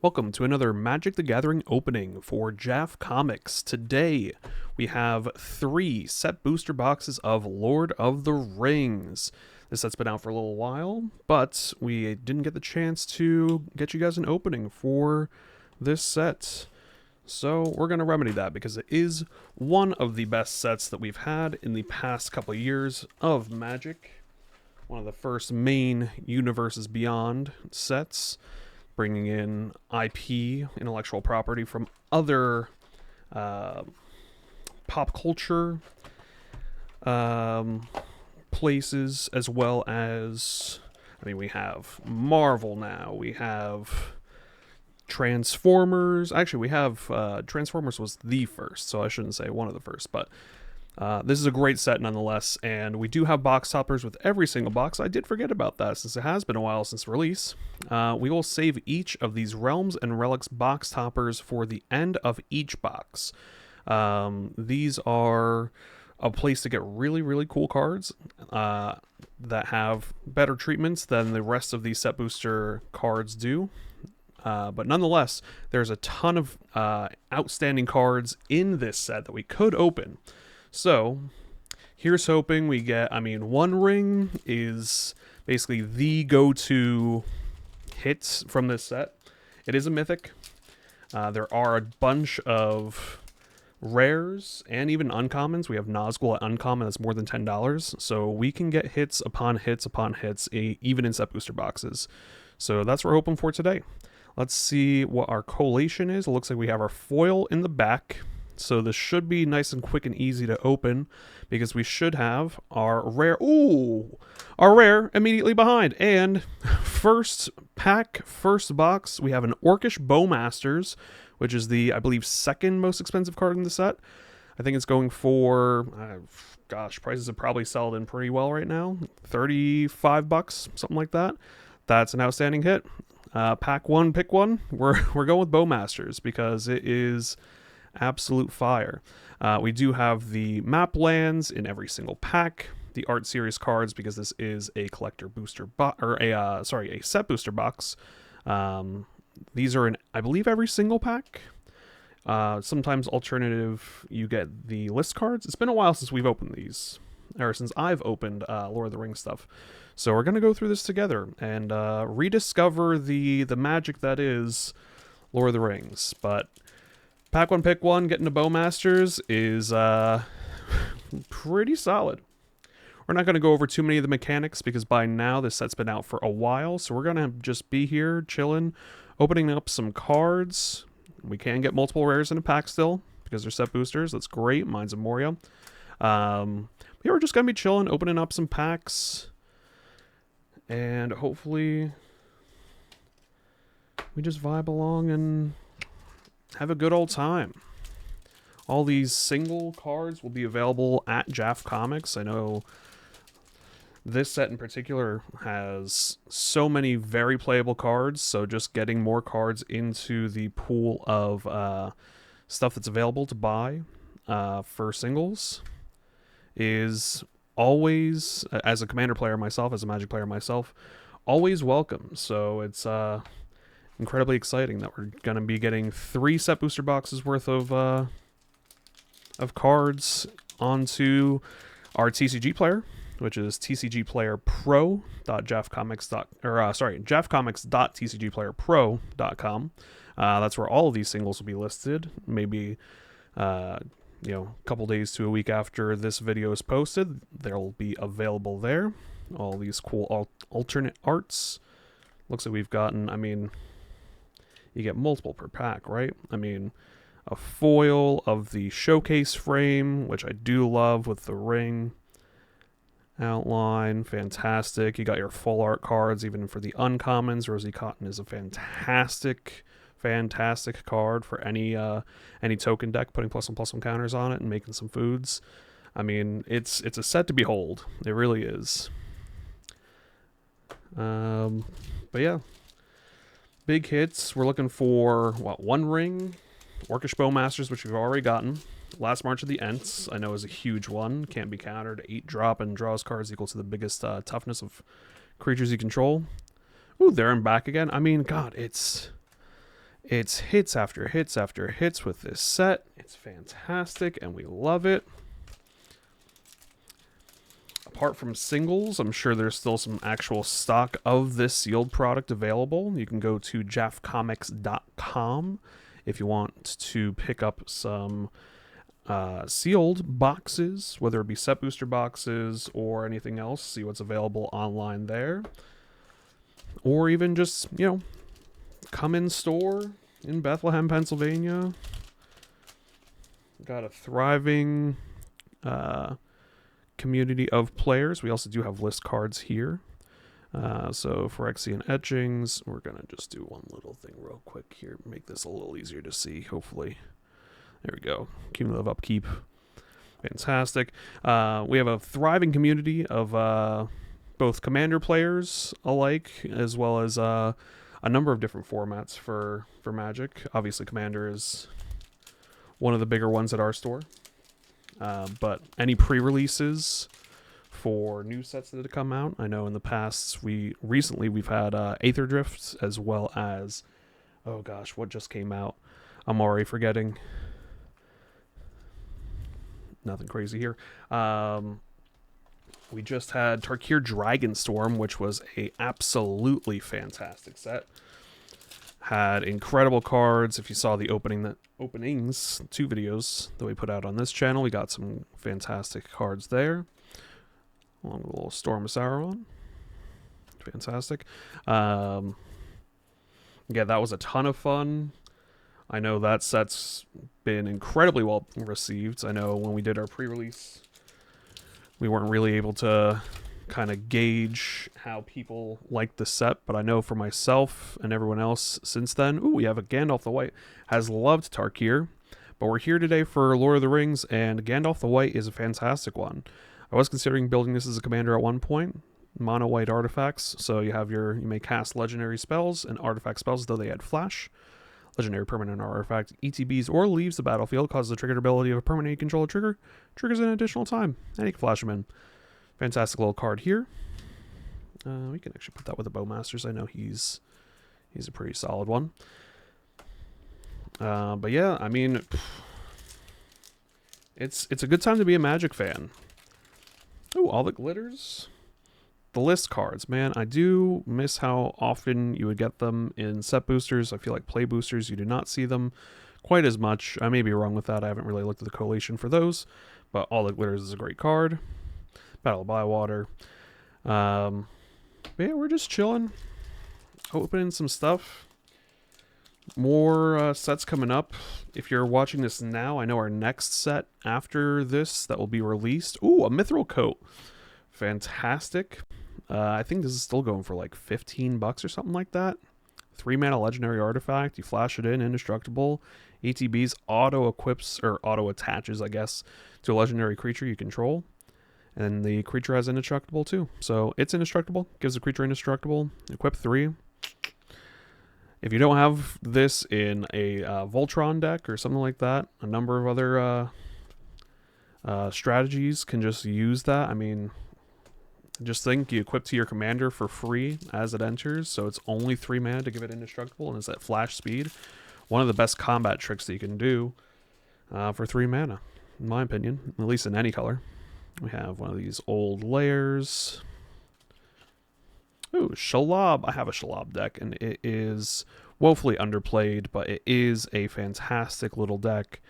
Welcome to another Magic the Gathering opening for JAF Comics. Today we have 3 set booster boxes of Lord of the Rings. This set's been out for a little while, but we didn't get the chance to get you guys an opening for this set. So we're going to remedy that because it is one of the best sets that we've had in the past couple of years of Magic. One of the first main Universes Beyond sets, bringing in IP, intellectual property from other pop culture places, as well as, we have Marvel now, we have Transformers. Actually, we have Transformers was the first, so I shouldn't say one of the first, but this is a great set nonetheless, and we do have box toppers with every single box. I did forget about that since it has been a while since release. We will save each of these Realms and Relics box toppers for the end of each box. These are a place to get really, really cool cards that have better treatments than the rest of these set booster cards do. But nonetheless, there's a ton of outstanding cards in this set that we could open. So, here's hoping we get, One Ring is basically the go-to hits from this set. It is a mythic. There are a bunch of rares and even uncommons. We have Nazgul at uncommon that's more than $10. So we can get hits upon hits upon hits, even in set booster boxes. So that's what we're hoping for today. Let's see what our collation is. It looks like we have our foil in the back. So this should be nice and quick and easy to open because we should have our rare. Ooh, our rare immediately behind. And first pack, first box, we have an Orcish Bowmasters, which is the, I believe, second most expensive card in the set. I think it's going for, prices have probably sold in pretty well right now. $35, something like that. That's an outstanding hit. Pack one, pick one. We're going with Bowmasters because it is absolute fire. We do have the map lands in every single pack, the art series cards because this is a collector booster a set booster box. These are in, I believe, every single pack. Sometimes alternative, you get the list cards. It's been a while since we've opened these, or since I've opened Lord of the Rings stuff. So we're gonna go through this together and rediscover the magic that is Lord of the Rings. But pack one, pick one, getting to Bowmasters is pretty solid. We're not going to go over too many of the mechanics because by now this set's been out for a while. So we're going to just be here chilling, opening up some cards. We can get multiple rares in a pack still because they're set boosters. That's great. Mine's a Moria. Yeah, we're just going to be chilling, opening up some packs. And hopefully we just vibe along and have a good old time. All these single cards will be available at JAF Comics. I know this set in particular has so many very playable cards, so just getting more cards into the pool of stuff that's available to buy for singles is always, as a Commander player myself, as a Magic player myself, always welcome. So it's incredibly exciting that we're going to be getting 3 set booster boxes worth of cards onto our TCG player, which is TCG Player JAFcomics.tcgplayerpro.com. That's where all of these singles will be listed. Maybe a couple days to a week after this video is posted, they'll be available there. All these cool alternate arts. Looks like we've gotten, you get multiple per pack, right? A foil of the showcase frame, which I do love with the ring outline. Fantastic. You got your full art cards, even for the uncommons. Rosie Cotton is a fantastic card for any token deck, putting +1/+1 counters on it and making some foods. It's a set to behold. It really is. But yeah. Big hits. We're looking for, One Ring, Orcish Bowmasters, which we've already gotten. Last March of the Ents, I know, is a huge one. Can't be countered. 8-drop and draws cards equal to the biggest toughness of creatures you control. Ooh, there and back again. God, it's It's hits after hits after hits with this set. It's fantastic, and we love it. Apart from singles, I'm sure there's still some actual stock of this sealed product available. You can go to jaffcomics.com if you want to pick up some sealed boxes, whether it be set booster boxes or anything else. See what's available online there. Or even just, you know, come in store in Bethlehem, Pennsylvania. Got a thriving community of players. We also do have list cards here. So Phyrexian etchings, we're going to just do one little thing real quick here, make this a little easier to see, hopefully. There we go. Cumulative upkeep. Fantastic. We have a thriving community of both Commander players alike, as well as a number of different formats for Magic. Obviously, Commander is one of the bigger ones at our store. But any pre-releases for new sets that have come out, I know in the past, we've had Aether Drift, as well as, oh gosh, what just came out? I'm already forgetting. Nothing crazy here. We just had Tarkir Dragonstorm, which was a absolutely fantastic set. Had incredible cards. If you saw the openings, 2 videos that we put out on this channel, we got some fantastic cards there. Along with a little Storm of Sauron. Fantastic. Yeah, that was a ton of fun. I know that set's been incredibly well received. I know when we did our pre-release, we weren't really able to kind of gauge how people liked the set, but I know for myself and everyone else since then, we have a Gandalf the White, has loved Tarkir, but we're here today for Lord of the Rings, and Gandalf the White is a fantastic one. I was considering building this as a commander at one point, mono white artifacts, so you may cast legendary spells and artifact spells, though they add flash. Legendary permanent artifact ETBs or leaves the battlefield, causes the triggered ability of a permanent you control a trigger, triggers an additional time, and you can flash them in. Fantastic little card here. We can actually put that with the Bowmasters. I know he's a pretty solid one. But yeah, I mean, it's a good time to be a Magic fan. Ooh, all the glitters. The list cards, man, I do miss how often you would get them in set boosters. I feel like play boosters, you do not see them quite as much. I may be wrong with that. I haven't really looked at the collation for those, but All the Glitters is a great card. Battle of Bywater. But yeah, we're just chilling, opening some stuff. More sets coming up. If you're watching this now, I know our next set after this that will be released. Ooh, a Mithril Coat. Fantastic. I think this is still going for like $15 or something like that. 3-mana legendary artifact. You flash it in, indestructible. ETBs auto-equips, or auto-attaches, I guess, to a legendary creature you control. And the creature has indestructible too. So it's indestructible. Gives the creature indestructible. Equip 3. If you don't have this in a Voltron deck or something like that, a number of other strategies can just use that. I mean, just think you equip to your commander for free as it enters, so it's only 3 mana to give it indestructible, and it's at flash speed. One of the best combat tricks that you can do for 3 mana, in my opinion, at least in any color. We have one of these old layers. Ooh, Shalab. I have a Shalab deck, and it is woefully underplayed, but it is a fantastic little deck.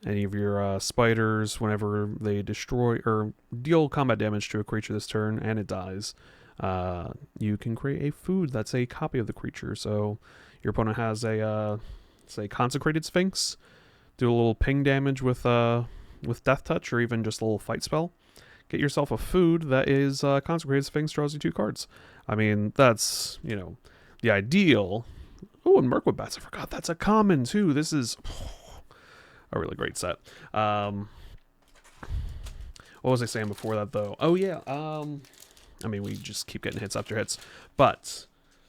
Any of your spiders, whenever they destroy or deal combat damage to a creature this turn and it dies, you can create a food that's a copy of the creature. So your opponent has a, say, Consecrated Sphinx. Do a little ping damage with Death Touch, or even just a little fight spell. Get yourself a food that is Consecrated Sphinx, draws you 2 cards. I mean, that's, you know, the ideal. Oh, and Mirkwood Bats, I forgot that's a common too. This is a really great set. What was I saying before that, though? Oh, yeah. I mean, we just keep getting hits after hits. But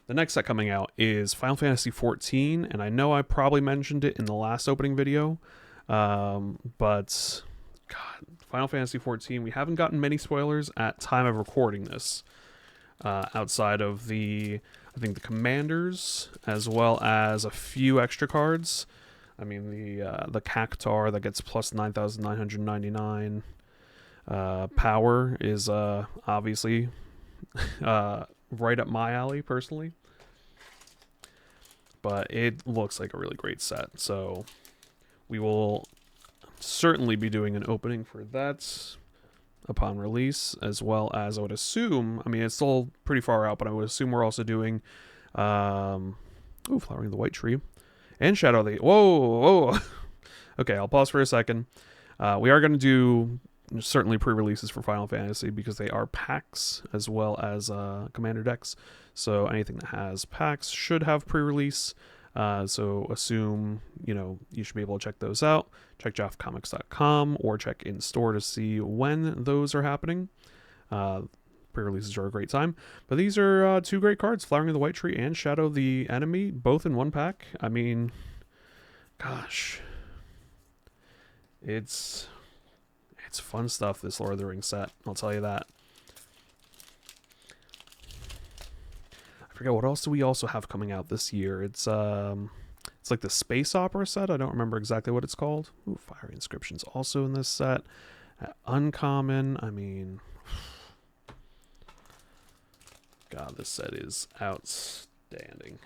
the next set coming out is Final Fantasy XIV, and I know I probably mentioned it in the last opening video. But, God, Final Fantasy XIV, we haven't gotten many spoilers at time of recording this. Outside of the I think the commanders, as well as a few extra cards. I mean, the Cactar that gets plus 9,999. Power is obviously right up my alley, personally. But it looks like a really great set, so we will certainly be doing an opening for that upon release, as well as I would assume, I mean, it's still pretty far out, but I would assume we're also doing, Flowering the White Tree, and Shadow of the, whoa. Okay, I'll pause for a second. We are going to do certainly pre-releases for Final Fantasy because they are packs as well as commander decks. So anything that has packs should have pre-release. So assume, you should be able to check those out. Check jaffcomics.com or check in store to see when those are happening. Pre-releases are a great time. But these are two great cards, Flowering of the White Tree and Shadow of the Enemy, both in one pack. I mean, gosh. It's fun stuff, this Lord of the Rings set. I'll tell you that. I forget, what else do we also have coming out this year? It's like the space opera set. I don't remember exactly what it's called. Ooh, Fiery Inscription's also in this set. Uncommon. I mean, God, this set is outstanding.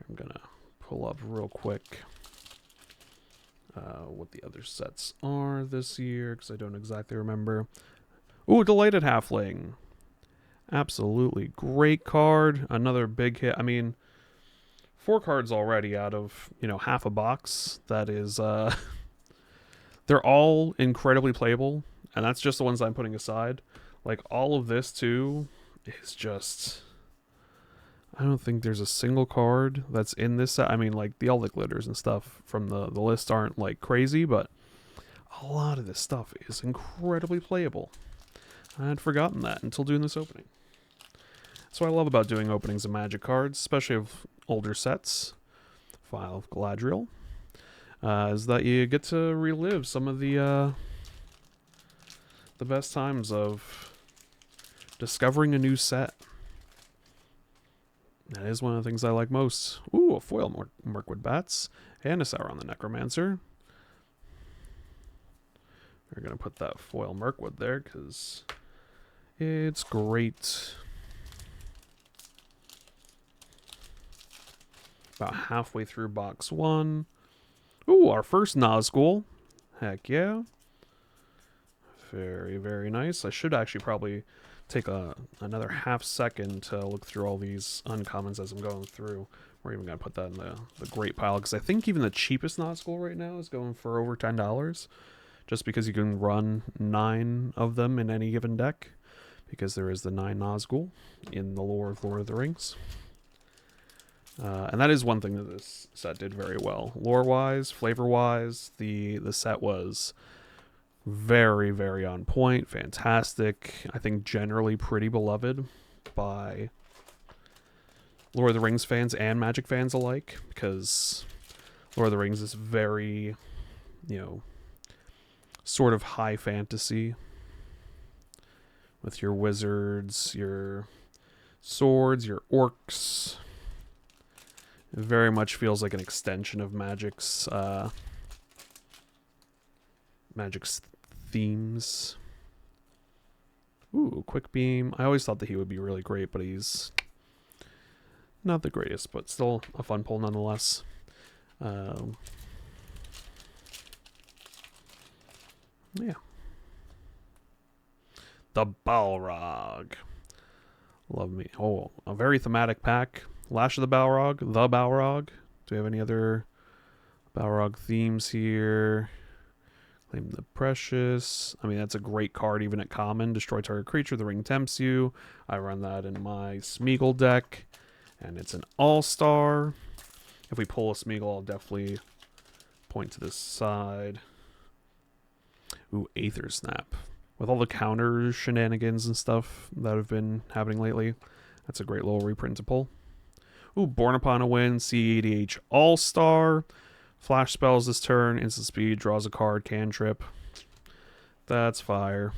I'm gonna pull up real quick what the other sets are this year, because I don't exactly remember. Ooh, Delighted Halfling. Absolutely great card. Another big hit. I mean, 4 cards already out of, half a box. That is, they're all incredibly playable, and that's just the ones I'm putting aside. Like, all of this, too, is just... I don't think there's a single card that's in this set. I mean, like, the Elder Glitters and stuff from the list aren't, like, crazy, but a lot of this stuff is incredibly playable. I had forgotten that until doing this opening. That's what I love about doing openings of Magic cards, especially of older sets. File of Galadriel. Is that you get to relive some of the best times of discovering a new set. That is one of the things I like most. Ooh, a foil Mirkwood Bats and a Sauron the Necromancer. We're going to put that foil Mirkwood there because it's great. About halfway through box 1. Ooh, our first Nazgul. Heck yeah. Very, very nice. I should actually probably take another half second to look through all these uncommons as I'm going through. We're even going to put that in the great pile, because I think even the cheapest Nazgul right now is going for over $10, just because you can run 9 of them in any given deck, because there is the 9 Nazgul in the lore of Lord of the Rings. And that is one thing that this set did very well. Lore-wise, flavor-wise, the set was very, very on point, fantastic. I think generally pretty beloved by Lord of the Rings fans and Magic fans alike, because Lord of the Rings is very, sort of high fantasy with your wizards, your swords, your orcs. It very much feels like an extension of Magic's themes. Ooh, Quick Beam. I always thought that he would be really great, but he's not the greatest, but still a fun pull nonetheless. Yeah. The Balrog. Love me. Oh, a very thematic pack. Lash of the Balrog, the Balrog. Do we have any other Balrog themes here? Claim the Precious. I mean, that's a great card even at common. Destroy target creature, the ring tempts you. I run that in my Smeagol deck, and it's an all-star. If we pull a Smeagol, I'll definitely point to this side. Ooh, Aether Snap. With all the counter shenanigans and stuff that have been happening lately, that's a great little reprint to pull. Ooh, Born Upon a Wind, CEDH All-Star. Flash spells this turn, instant speed, draws a card, cantrip. That's fire.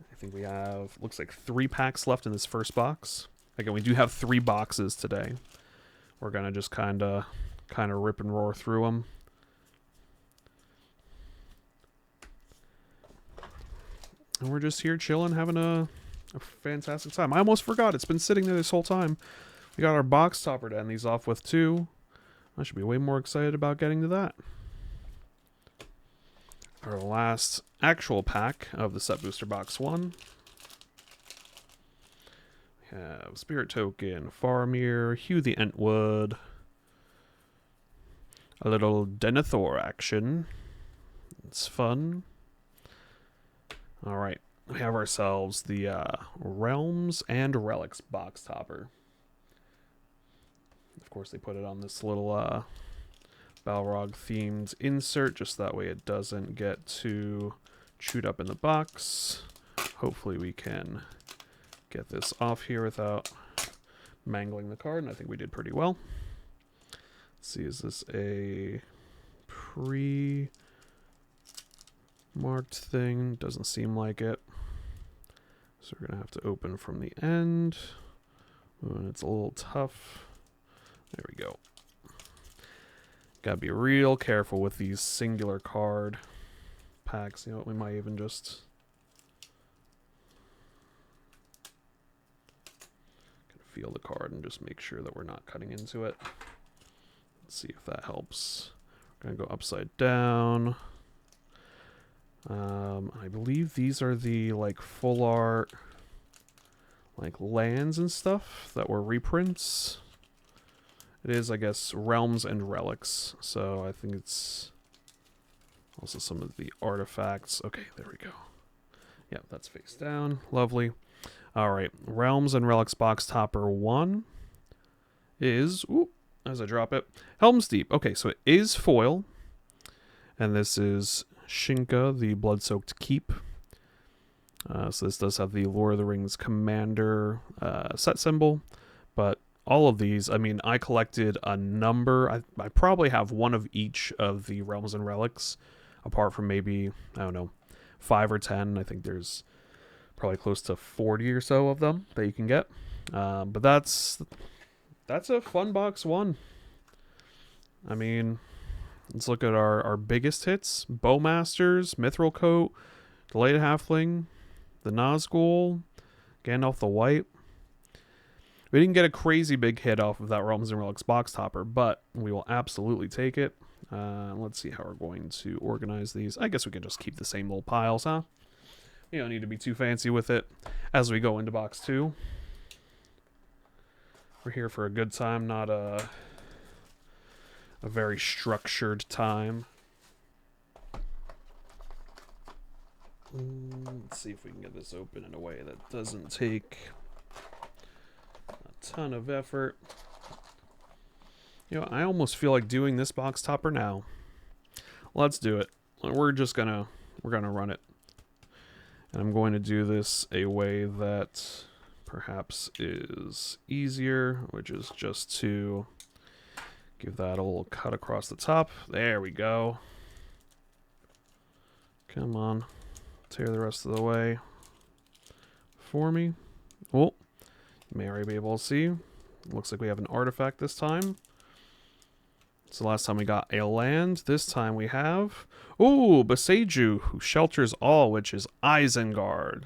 I think we have, looks like 3 packs left in this first box. Again, we do have 3 boxes today. We're going to just kind of rip and roar through them. And we're just here chilling, having a fantastic time. I almost forgot. It's been sitting there this whole time. We got our box topper to end these off with, too. I should be way more excited about getting to that. Our last actual pack of the Set Booster Box 1. We have Spirit Token, Faramir, Hugh the Entwood, a little Denethor action. It's fun. Alright, we have ourselves the Realms and Relics box topper. Of course, they put it on this little Balrog themed insert, just that way it doesn't get too chewed up in the box. Hopefully we can get this off here without mangling the card, and I think we did pretty well. Let's see, is this a pre-marked thing? Doesn't seem like it. So we're going to have to open from the end. Ooh, and it's a little tough. There we go. Gotta be real careful with these singular card packs. You know what, we might even just feel the card and just make sure that we're not cutting into it. Let's see if that helps. We're gonna go upside down. I believe these are the like full art like lands and stuff that were reprints. It is, I guess, Realms and Relics, so I think it's also some of the artifacts. Okay, there we go. Yeah, that's face down. Lovely. All right, Realms and Relics box topper 1 is, ooh, as I drop it, Helm's Deep. Okay, so it is foil, and this is Shinka, the Blood-Soaked Keep. So this does have the Lord of the Rings Commander set symbol, but all of these, I mean, I collected a number. I probably have one of each of the Realms and Relics, apart from maybe, I don't know, 5 or 10. I think there's probably close to 40 or so of them that you can get. But that's a fun box 1. I mean, let's look at our biggest hits. Bowmasters, Mithril Coat, Delayed Halfling, the Nazgul, Gandalf the White. We didn't get a crazy big hit off of that Realms and Relics box topper, but we will absolutely take it. Let's see how we're going to organize these. I guess we can just keep the same little piles, huh? You don't need to be too fancy with it as we go into box 2. We're here for a good time, not a very structured time. Let's see if we can get this open in a way that doesn't take ton of effort. You know, I almost feel like doing this box topper now. Let's do it. We're gonna run it. And I'm going to do this a way that perhaps is easier, which is just to give that a little cut across the top. There we go. Come on. Tear the rest of the way for me. Oh. May already be able to see. Looks like we have an artifact this time. So last time we got a land. This time we have, ooh, Boseiju, who shelters all, which is Isengard,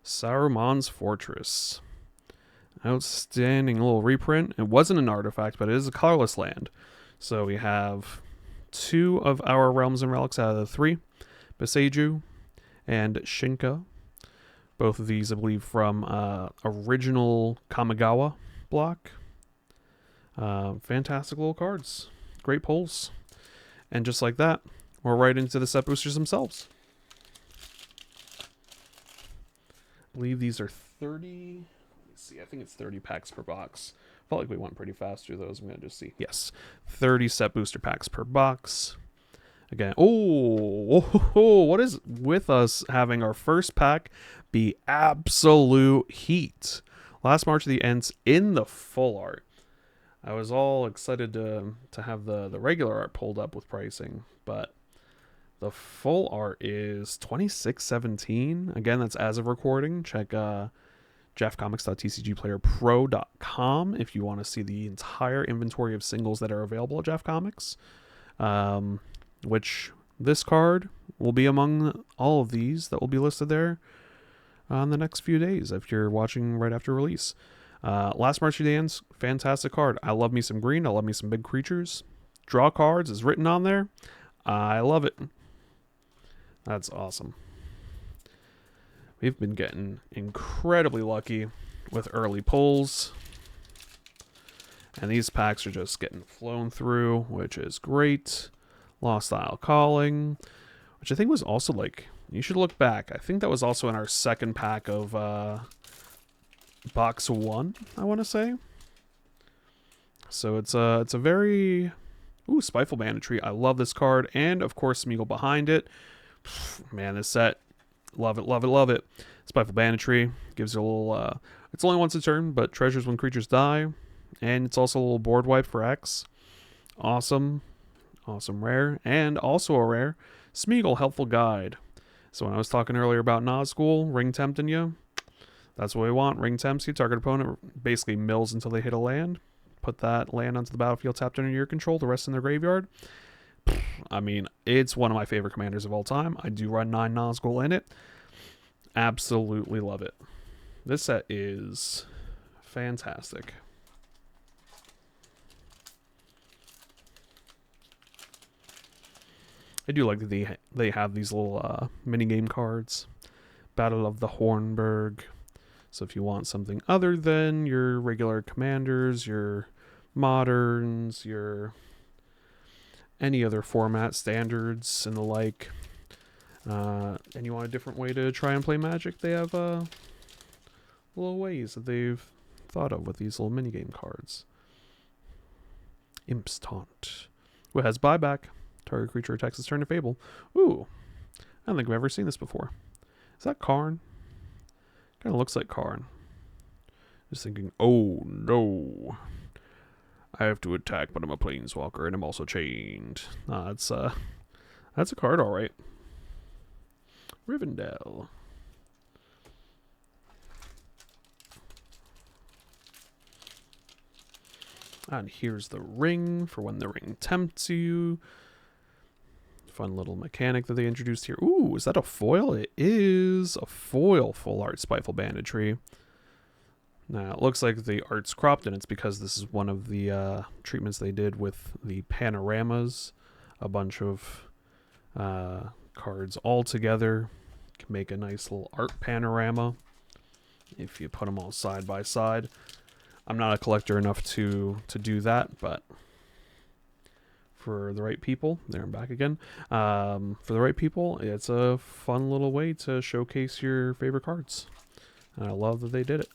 Saruman's fortress. Outstanding little reprint. It wasn't an artifact, but it is a colorless land. So we have 2 of our Realms and Relics out of the 3. Boseiju and Shinka. Both of these, I believe, from original Kamigawa block. Fantastic little cards. Great pulls. And just like that, we're right into the set boosters themselves. I believe these are 30... Let's see, I think it's 30 packs per box. Felt like we went pretty fast through those. I'm going to just see. Yes, 30 set booster packs per box. Again, what is with us having our first pack be absolute heat? Last March of the Ents in the full art. I was all excited to have the regular art pulled up with pricing, but The full art is 2617. Again, that's as of recording. Check jaffcomics.tcgplayerpro.com if you want to see the entire inventory of singles that are available at Jaff Comics. Which this card will be among all of these that will be listed there on the next few days if you're watching right after release. Last March Dance, fantastic card. I love me some green. I love me some big creatures. Draw cards is written on there. I love it. That's awesome. We've been getting incredibly lucky with early pulls. And these packs are just getting flown through, which is great. Lost Isle Calling, which I think was also like, you should look back. I think that was also in our second pack of box 1, I want to say. So it's a very... Ooh, Spiteful Banditry. I love this card. And, of course, Smeagol behind it. Man, this set, love it, love it, love it. Spiteful Banditry gives you a little, it's only once a turn, but treasures when creatures die. And it's also a little board wipe for X. Awesome. Awesome rare. And also a rare, Smeagol Helpful Guide. So when I was talking earlier about Nazgul, ring tempting you, that's what we want. Ring tempts you, target opponent basically mills until they hit a land. Put that land onto the battlefield tapped under your control, the rest in their graveyard. I mean, it's one of my favorite commanders of all time. I do run 9 Nazgul in it. Absolutely love it. This set is fantastic. I do like that they have these little minigame cards. Battle of the Hornburg. So if you want something other than your regular commanders, your moderns, your any other format, standards, and the like, and you want a different way to try and play Magic, they have little ways that they've thought of with these little minigame cards. Imp's Taunt. Who has buyback. Target creature attacks its turn to Fable. Ooh. I don't think I've ever seen this before. Is that Karn? Kind of looks like Karn. Just thinking, oh no. I have to attack, but I'm a planeswalker and I'm also chained. That's a card, alright. Rivendell. And here's the ring for when the ring tempts you. Fun little mechanic that they introduced here. Ooh, is that a foil? It is a foil full art Spiteful Banditry. Now, it looks like the art's cropped, and it's because this is one of the treatments they did with the panoramas. A bunch of cards all together can make a nice little art panorama if you put them all side by side. I'm not a collector enough to do that, but for the right people, there I'm back again. For the right people, it's a fun little way to showcase your favorite cards. And I love that they did it.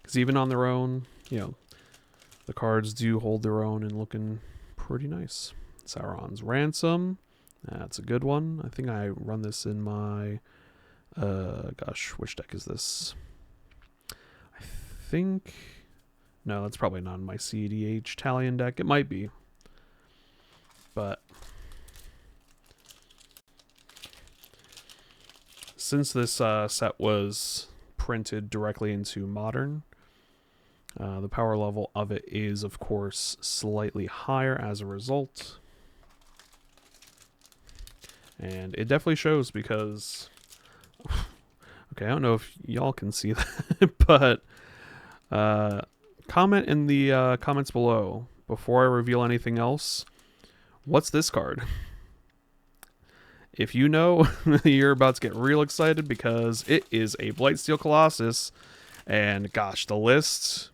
Because even on their own, you know, the cards do hold their own and looking pretty nice. Sauron's Ransom. That's a good one. I think I run this in my... gosh, which deck is this? I think... No, that's probably not in my CDH Talion deck. It might be. But... since this set was printed directly into Modern, the power level of it is, of course, slightly higher as a result. And it definitely shows because... okay, I don't know if y'all can see that, but comment in the comments below before I reveal anything else. What's this card? If you know, you're about to get real excited because it is a Blightsteel Colossus. And gosh, the list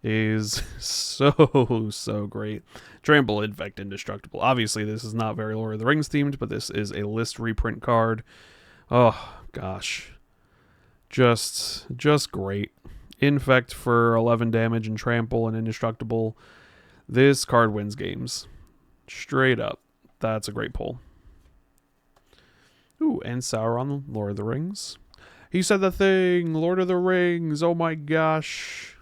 is so great. Trample, Infect, Indestructible. Obviously, this is not very Lord of the Rings themed, but this is a list reprint card. Oh, gosh. Just great. Infect for 11 damage and Trample and Indestructible. This card wins games. Straight up. That's a great pull. Ooh, and Sauron, Lord of the Rings. He said the thing, Lord of the Rings. Oh my gosh.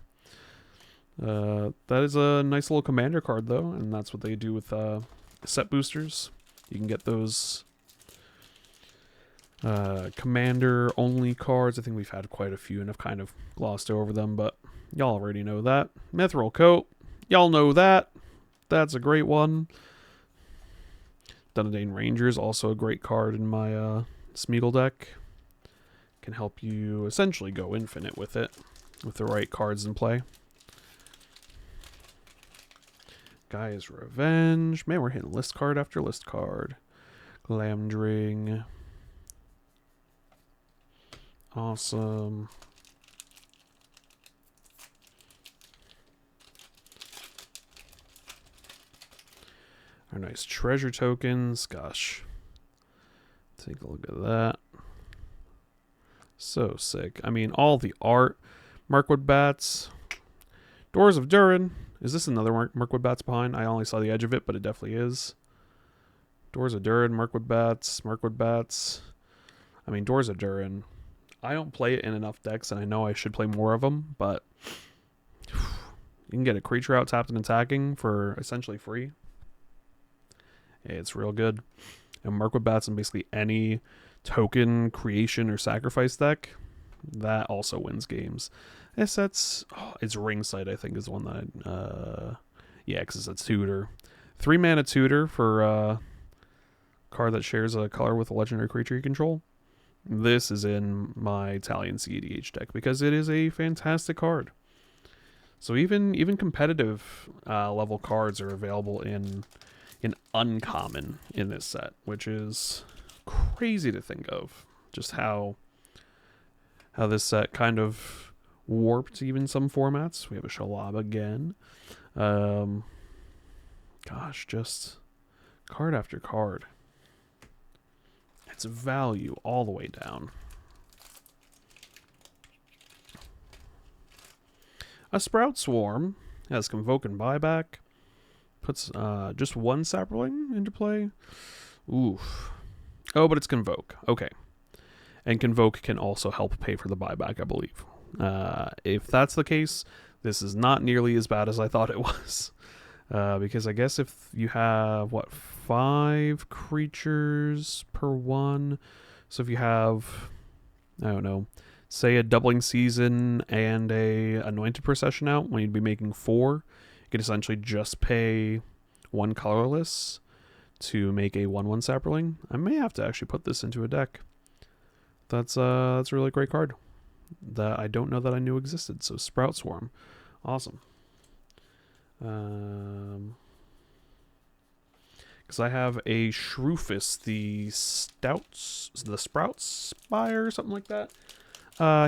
That is a nice little commander card, though, and that's what they do with set boosters. You can get those commander only cards. I think we've had quite a few and have kind of glossed over them, but y'all already know that. Mithril Coat, y'all know that. That's a great one. Dunedain Rangers, also a great card in my Smeagol deck. Can help you essentially go infinite with it, with the right cards in play. Gaia's Revenge. Man, we're hitting list card after list card. Glamdring. Awesome. Our nice treasure tokens. Gosh. Take a look at that. So sick. I mean, all the art. Mirkwood Bats. Doors of Durin. Is this another Mirkwood Bats behind? I only saw the edge of it, but it definitely is. Doors of Durin, Mirkwood Bats, Mirkwood Bats. I mean, Doors of Durin. I don't play it in enough decks, and I know I should play more of them, but you can get a creature out tapped and attacking for essentially free. It's real good. And Mirkwood Bats in basically any token creation or sacrifice deck, that also wins games. This sets, it's Ringside, I think, is one that yeah, because it's a tutor. 3 mana tutor for a card that shares a color with a legendary creature you control. This is in my Italian CEDH deck because it is a fantastic card. So even competitive level cards are available in uncommon in this set, which is crazy to think of. Just how this set kind of warped even some formats. We have a Shalab again. Gosh, just card after card. Its value all the way down. A Sprout Swarm has Convoke and Buyback. Puts just one Sapling into play. Oof. Oh, but it's Convoke. Okay. And Convoke can also help pay for the buyback, I believe. If that's the case, this is not nearly as bad as I thought it was. Because I guess if you have, 5 creatures per one. So if you have, I don't know, say a Doubling Season and a Anointed Procession out, when you'd be making 4, you could essentially just pay 1 colorless to make a 1/1 Sapling. I may have to actually put this into a deck. That's a really great card that I don't know that I knew existed. So Sprout Swarm, awesome. Because I have a Shroofus, the Sprout Spire, something like that.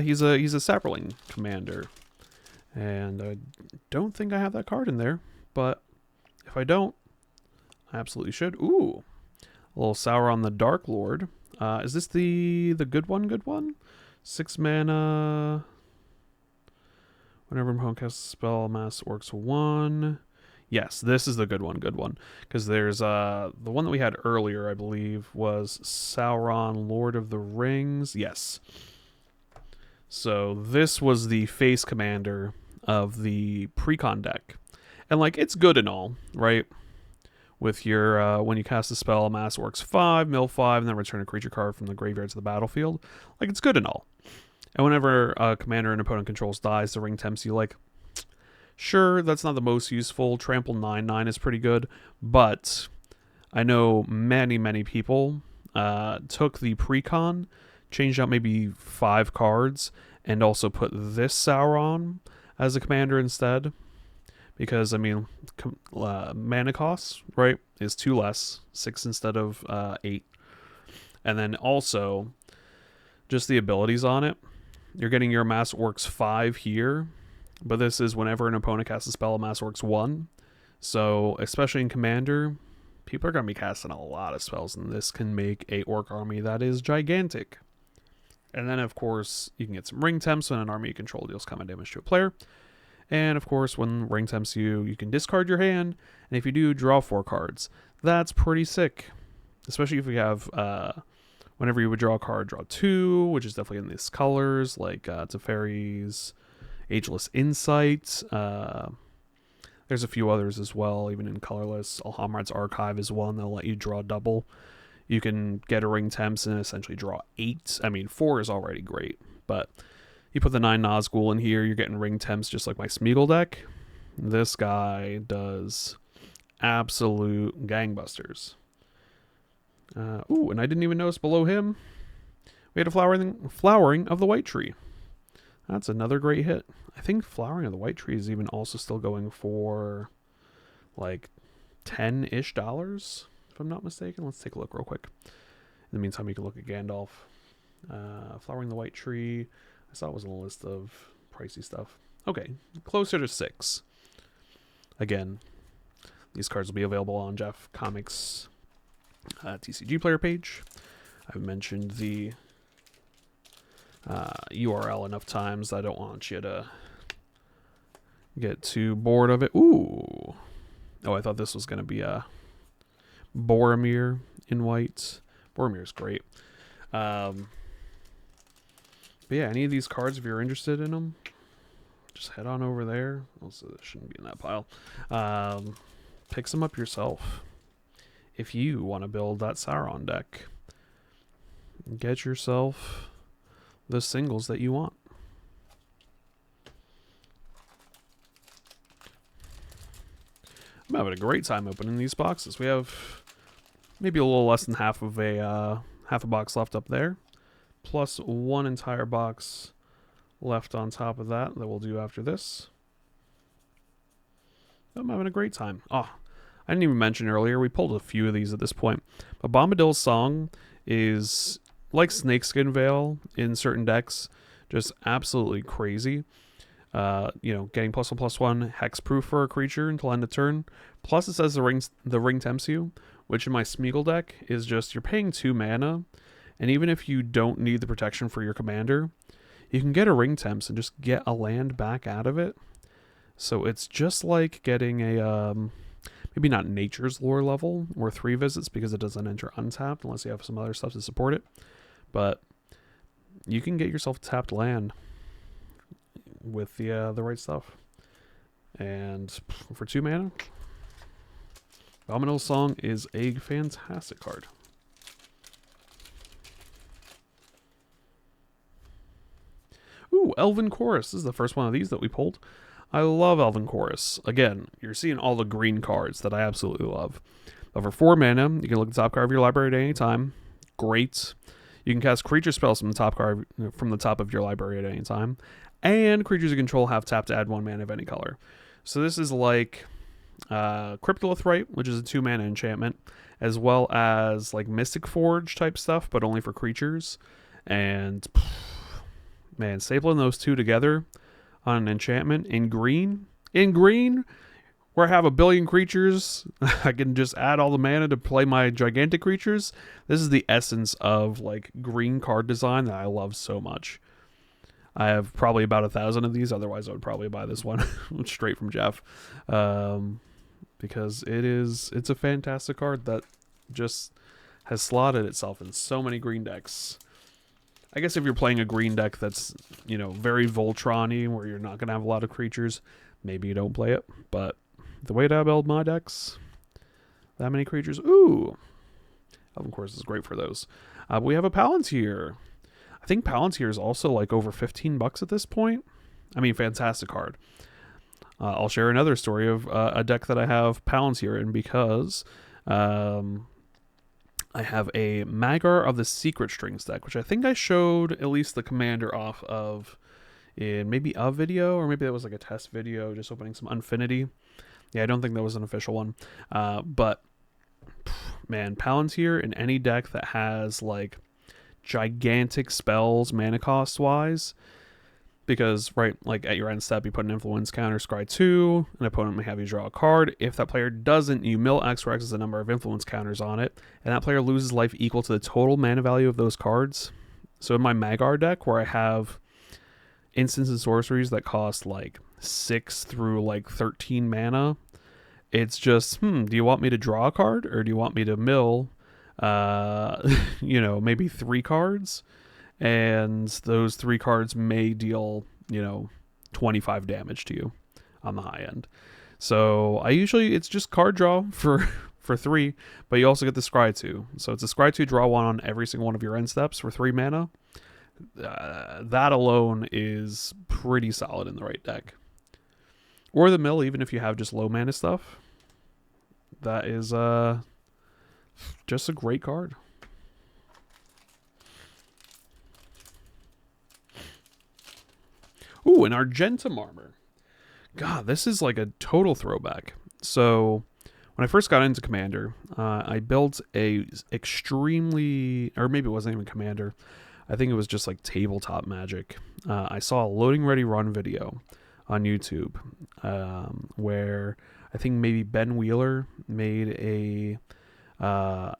He's a Sapling commander, and I don't think I have that card in there. But if I don't, I absolutely should. Ooh, a little Sauron the Dark Lord. Is this the good one? Good one. 6 mana. Whenever opponent casts a spell, mass orcs 1. Yes, this is the good one. Good one. Because there's the one that we had earlier, I believe, was Sauron, Lord of the Rings. Yes. So this was the face commander of the precon deck, and like it's good and all, right? With your when you cast a spell, mass orcs 5, mill 5, and then return a creature card from the graveyard to the battlefield. Like it's good and all. And whenever a commander an opponent controls dies, the ring tempts you. Like, sure, that's not the most useful. Trample 9/9 is pretty good, but I know many people took the precon, changed out maybe 5 cards, and also put this Sauron as a commander instead. Because, I mean, mana cost, right, is 2 less, 6 instead of 8. And then also, just the abilities on it. You're getting your Mass Orcs 5 here, but this is whenever an opponent casts a spell, Mass Orcs 1. So, especially in Commander, people are going to be casting a lot of spells, and this can make a Orc army that is gigantic. And then, of course, you can get some ring temps when an army you control deals common damage to a player. And, of course, when ring temps you, you can discard your hand, and if you do, draw 4 cards. That's pretty sick. Especially if you have, whenever you would draw a card, draw 2, which is definitely in these colors, like Teferi's Ageless Insight. There's There's a few others as well, even in colorless. Alhamrad's Archive is one that'll let you draw double. You can get a Ring Temps and essentially draw 8. I mean, 4 is already great, but you put the 9 Nazgul in here, you're getting Ring Temps just like my Smeagol deck. This guy does absolute gangbusters. Ooh, and I didn't even notice below him, we had a flowering of the White Tree. That's another great hit. I think Flowering of the White Tree is even also still going for like $10-ish, if I'm not mistaken. Let's take a look real quick. In the meantime, you can look at Gandalf. Flowering the White Tree. I saw it was on a list of pricey stuff. Okay, closer to 6. Again, these cards will be available on Jeff Comics TCG Player page. I've mentioned the URL enough times. I don't want you to get too bored of it. Ooh. Oh, I thought this was going to be a Boromir in white. Boromir's great. But yeah, any of these cards, if you're interested in them, just head on over there. Also, this shouldn't be in that pile. Pick some up yourself. If you want to build that Sauron deck, get yourself the singles that you want. I'm having a great time opening these boxes. We have maybe a little less than half a box left up there, plus 1 entire box left on top of that we'll do after this. I'm having a great time. Oh, I didn't even mention earlier, we pulled a few of these at this point, but Bombadil's Song is like Snakeskin Veil in certain decks, just absolutely crazy. Getting +1/+1 hexproof for a creature until end of turn. Plus it says the ring tempts you, which in my Smeagol deck is just, you're paying 2 mana, and even if you don't need the protection for your commander, you can get a ring temps and just get a land back out of it. So it's just like getting a maybe not Nature's Lore level or 3 visits, because it doesn't enter untapped unless you have some other stuff to support it. But you can get yourself tapped land with the right stuff. And for 2 mana, Bombadil's Song is a fantastic card. Ooh, Elven Chorus. This is the first one of these that we pulled. I love Elven Chorus. Again, you're seeing all the green cards that I absolutely love. But for 4 mana, you can look at the top card of your library at any time. Great. You can cast creature spells from the top of your library at any time. And creatures you control have tap to add 1 mana of any color. So this is like Cryptolith Rite, which is a 2 mana enchantment, as well as like Mystic Forge type stuff, but only for creatures. And man, stapling those 2 together on an enchantment in green, where I have 1 billion creatures, I can just add all the mana to play my gigantic creatures. This is the essence of like green card design that I love so much. I have probably about 1,000 of these. Otherwise, I would probably buy this one straight from Jeff, because it's a fantastic card that just has slotted itself in so many green decks. I guess if you're playing a green deck that's, very Voltron-y, where you're not going to have a lot of creatures, maybe you don't play it. But the way that I build my decks, that many creatures, ooh. Elven Chorus is great for those. We have a Palantir. I think Palantir is also like over $15 at this point. I mean, fantastic card. I'll share another story of a deck that I have Palantir in, because I have a Magar of the Secret Strings deck, which I think I showed at least the commander off of in maybe a video, or maybe that was like a test video, just opening some Unfinity. Yeah, I don't think that was an official one. But, man, Palantir in any deck that has like gigantic spells mana cost wise, because like at your end step you put an influence counter, scry 2, an opponent may have you draw a card. If that player doesn't, you mill X, where X is the number of influence counters on it, and that player loses life equal to the total mana value of those cards. So in my Magar deck, where I have instants and sorceries that cost like 6 through like 13 mana, it's just do you want me to draw a card, or do you want me to mill maybe 3 cards, and those 3 cards may deal 25 damage to you on the high end. So I usually, it's just card draw for for 3, but you also get the scry 2. So it's a scry 2 draw 1 on every single one of your end steps for 3 mana. That alone is pretty solid in the right deck. Or the mill, even if you have just low mana stuff. That is just a great card. Ooh, an Argentum Armor. God, this is like a total throwback. So when I first got into Commander, I built a extremely, or maybe it wasn't even Commander. I think it was just like tabletop Magic. I saw a loading ready run video on YouTube where I think maybe Ben Wheeler made a I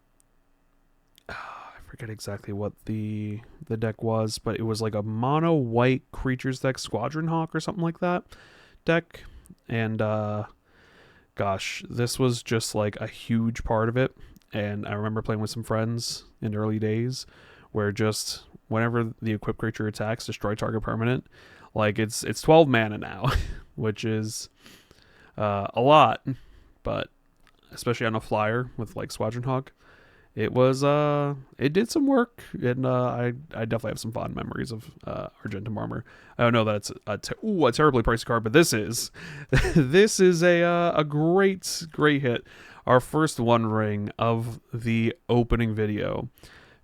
forget exactly what the deck was, but it was like a mono white creatures deck, Squadron Hawk or something like that deck. And gosh, this was just like a huge part of it. And I remember playing with some friends in the early days where just whenever the equipped creature attacks, destroy target permanent. Like it's 12 mana now, which is a lot, but especially on a flyer with like Squadron Hawk, it was it did some work, and I definitely have some fond memories of Argentum Armor. I don't know that it's a terribly pricey card, but this is this is a great hit. Our first One Ring of the opening video.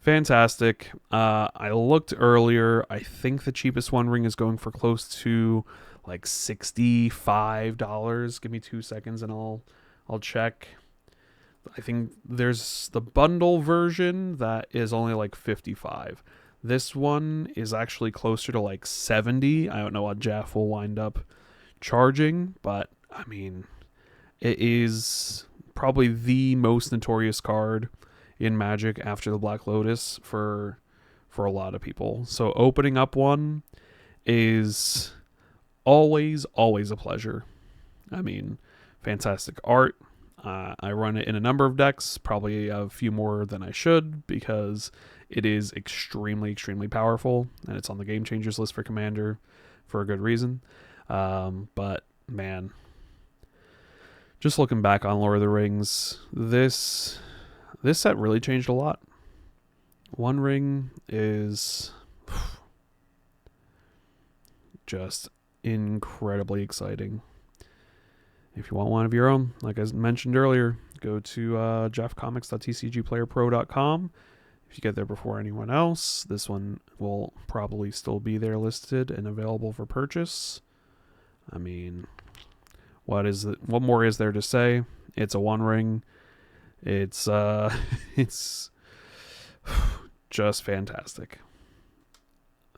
Fantastic. I looked earlier. I think the cheapest One Ring is going for close to like $65. Give me 2 seconds and I'll check. I think there's the bundle version that is only like 55. This one is actually closer to like 70. I don't know what Jeff will wind up charging, but I mean, it is probably the most notorious card in Magic after the Black Lotus for a lot of people. So opening up one is always a pleasure. I mean, fantastic art. I run it in a number of decks, probably a few more than I should, because it is extremely powerful, and it's on the Game Changers list for Commander for a good reason. But man, just looking back on Lord of the Rings, this set really changed a lot. One Ring is just incredibly exciting. If you want one of your own, like I mentioned earlier, go to jeffcomics.tcgplayerpro.com. If you get there before anyone else, this one will probably still be there listed and available for purchase. I mean, what more is there to say? It's a One Ring. It's it's just fantastic.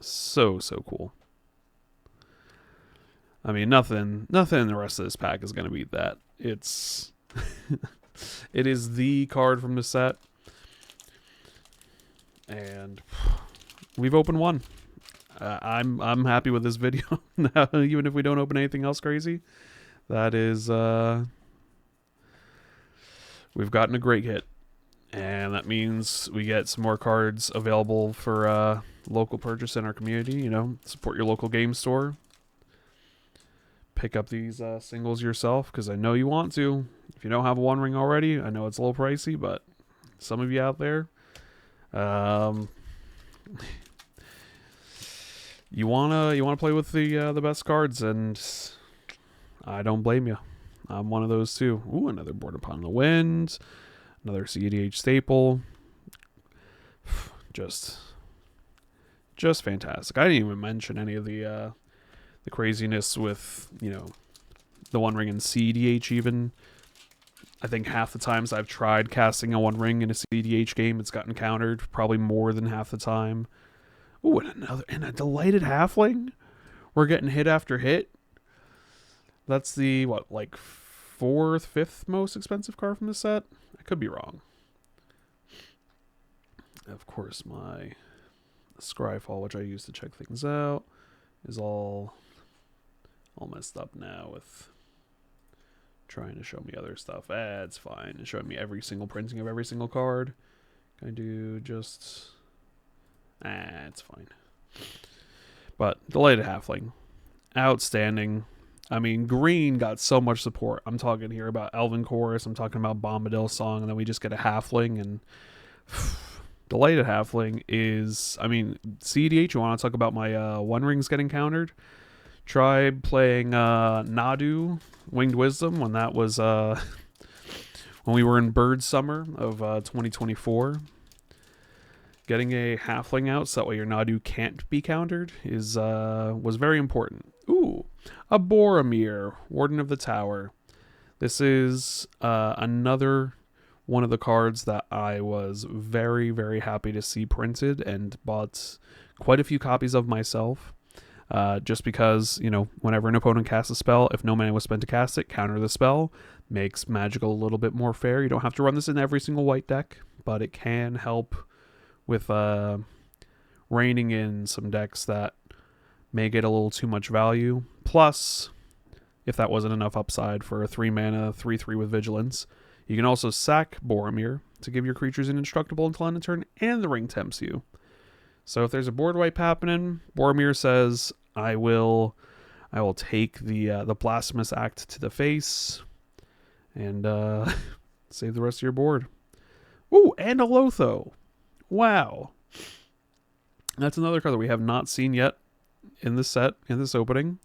So cool. I mean, nothing in the rest of this pack is going to beat that. It's it is the card from the set. And we've opened one. I'm happy with this video. Now, even if we don't open anything else crazy, that is we've gotten a great hit. And that means we get some more cards available for local purchase in our community. You know, support your local game store. Pick up these singles yourself, because I know you want to. If you don't have a One Ring already, I know it's a little pricey, but some of you out there, you wanna play with the best cards, and I don't blame you. I'm one of those too. Ooh, another Born Upon the Wind, another CDH staple. Just fantastic. I didn't even mention any of the craziness with, you know, the One Ring and CDH even. I think half the times I've tried casting a One Ring in a CDH game, it's gotten countered probably more than half the time. Ooh, and a Delighted Halfling? We're getting hit after hit? That's the, like 4th, 5th most expensive card from the set? I could be wrong. Of course, my Scryfall, which I use to check things out, is all messed up now with trying to show me other stuff. It's fine. It's showing me every single printing of every single card. Can I do just... it's fine. But Delighted Halfling. Outstanding. I mean, green got so much support. I'm talking here about Elven Chorus. I'm talking about Bombadil Song, and then we just get a halfling. And Delighted Halfling is, I mean, CDH. You want to talk about my One Rings getting countered? Try playing Nadu Winged Wisdom when that was when we were in Bird Summer of 2024. Getting a halfling out so that way your Nadu can't be countered is was very important. Ooh, a Boromir, Warden of the Tower. This is another one of the cards that I was very, very happy to see printed and bought quite a few copies of myself. Just because, you know, whenever an opponent casts a spell, if no mana was spent to cast it, counter the spell. Makes Magical a little bit more fair. You don't have to run this in every single white deck, but it can help with reining in some decks that may get a little too much value. Plus, if that wasn't enough upside for a 3-mana 3/3 with Vigilance, you can also sack Boromir to give your creatures an indestructible until end of turn, and the ring tempts you. So if there's a board wipe happening, Boromir says, I will take the Blasphemous Act to the face and save the rest of your board. Ooh, and a Lotho. Wow. That's another card that we have not seen yet in this set, in this opening.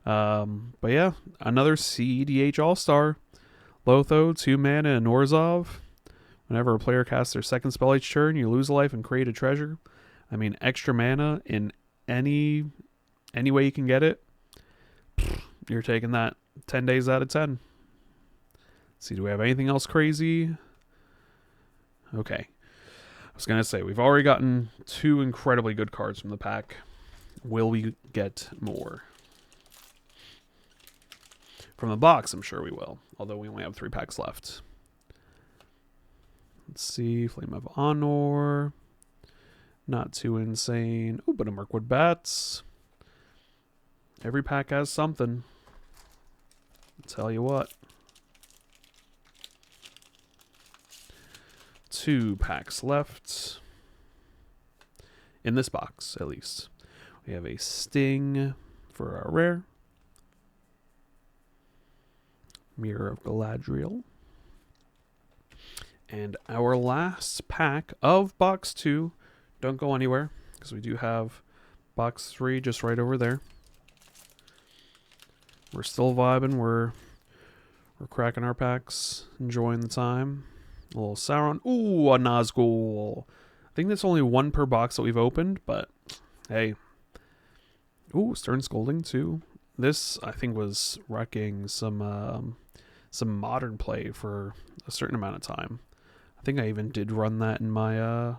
But yeah, another CEDH All-Star. Lotho, 2 mana, and Orzhov. Whenever a player casts their second spell each turn, you lose a life and create a treasure. I mean, extra mana in any way you can get it, you're taking that 10 days out of 10. Let's see, do we have anything else crazy? Okay. I was going to say, we've already gotten 2 incredibly good cards from the pack. Will we get more? From the box, I'm sure we will, although we only have 3 packs left. Let's see, Flame of Honor. Not too insane. Oh, but a Mirkwood Bats. Every pack has something. I'll tell you what. 2 packs left. In this box, at least. We have a Sting for our rare. Mirror of Galadriel. And our last pack of box 2. Don't go anywhere, because we do have box 3 just right over there. We're still vibing. We're cracking our packs, enjoying the time. A little Sauron. Ooh, a Nazgul. I think that's only 1 per box that we've opened, but hey. Ooh, Stern Scolding too. This, I think, was wrecking some modern play for a certain amount of time. I think I even did run that in my